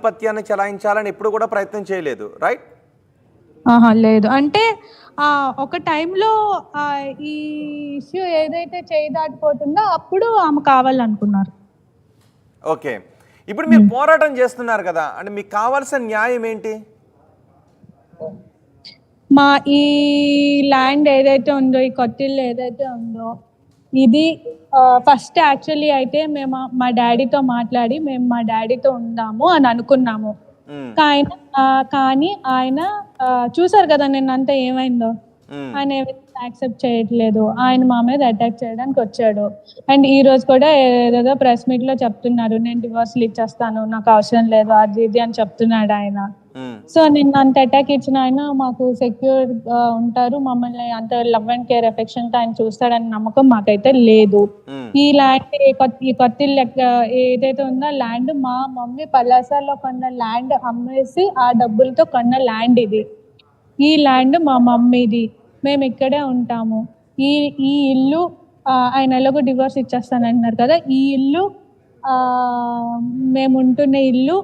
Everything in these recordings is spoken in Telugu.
ఆధిపత్యాన్ని చెలాయించాలని ఎప్పుడు కూడా ప్రయత్నం చేయలేదు, రైట్? ఆహా! లేదు. అంటే ఒక టైంలో ఈ ఇష్యూ ఏదైతే చేయి దాటిపోతుందో అప్పుడు ఆమె కావాలనుకున్నారు. ఓకే. ఇప్పుడు మీరు పోరాటం చేస్తున్నారు కదా! అంటే మీకు కావాల్సిన న్యాయం ఏంటి? మా ఈ ల్యాండ్ ఏదైతే ఉందో, ఈ కొత్తిల్లు ఏదైతే ఉందో, ఇది ఫస్ట్ యాక్చువల్లీ అయితే మేము మా డ్యాడీతో మాట్లాడి మేము మా డ్యాడీతో ఉందాము అని అనుకున్నాము. హ్మ్. కానీ ఆయన చూసారు కదా నిన్నంతా ఏమైందో. హ్మ్. ఆయన ఎవరిని యాక్సెప్ట్ చేయట్లేదు. ఆయన మా మీద అటాక్ చేయడానికి వచ్చాడు. అండ్ ఈ రోజు కూడా ఏదేదో ప్రెస్ మీట్ లో చెప్తున్నారు, నేను డివోర్స్‌లు ఇచ్చేస్తాను, నాకు అవసరం లేదు అది ఇది అని చెప్తున్నాడు ఆయన. హ్మ్. సో నిన్న అంత అటాక్ ఇచ్చిన ఆయన మాకు సెక్యూర్ ఉంటారు, మమ్మల్ని అంత లవ్ అండ్ కేర్ ఎఫెక్షన్ తో ఆయన చూస్తాడని నమ్మకం మాకైతే లేదు. హ్మ్. ఈ ల్యాండ్ ఈ కొత్తిల్లు ఏదైతే ఉందో ల్యాండ్ మా మమ్మీ పలాసలో కొన్న ల్యాండ్ అమ్మేసి ఆ డబ్బులతో కొన్న ల్యాండ్ ఇది. ఈ ల్యాండ్ మా మమ్మీది, మేము ఇక్కడే ఉంటాము. ఈ ఈ ఇల్లు ఆయన ఎలాగో డివోర్స్ ఇచ్చేస్తానంటున్నారు కదా, ఈ ఇల్లు మేము ఉంటున్న ఇల్లు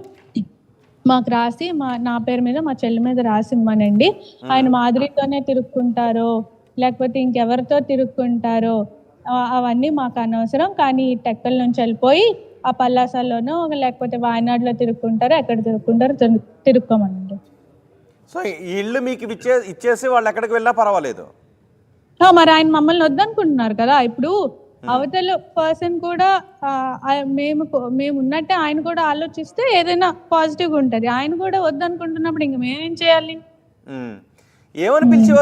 మాకు రాసి నా పేరు మీద మా చెల్లి మీద రాసి ఇమ్మనండి. ఆయన మాదిరితోనే తిరుక్కుంటారో లేకపోతే ఇంకెవరితో తిరుక్కుంటారో అవన్నీ మాకు అనవసరం. కానీ ఈ టెక్కల నుంచి వెళ్ళిపోయి ఆ పల్లాసల్లోనో లేకపోతే వాయనాడులో తిరుక్కుంటారో ఎక్కడ తిరుక్కుంటారో తిరుక్కోమనండి. సో ఈ ఇల్లు మీకు ఇచ్చేసి వాళ్ళు ఎక్కడికి వెళ్ళినా పర్వాలేదు. మరి ఆయన మమ్మల్ని వద్దనుకుంటున్నారు కదా. ఇప్పుడు అవతల పర్సన్ కూడా మేము ఉన్నట్టే ఆయన కూడా ఆలోచిస్తే ఏదైనా పాజిటివ్గా ఉంటుంది. ఆయన కూడా వద్దనుకుంటున్నప్పుడు ఇంక మేమేం చేయాలి? ఏమని పిలిచేవారు?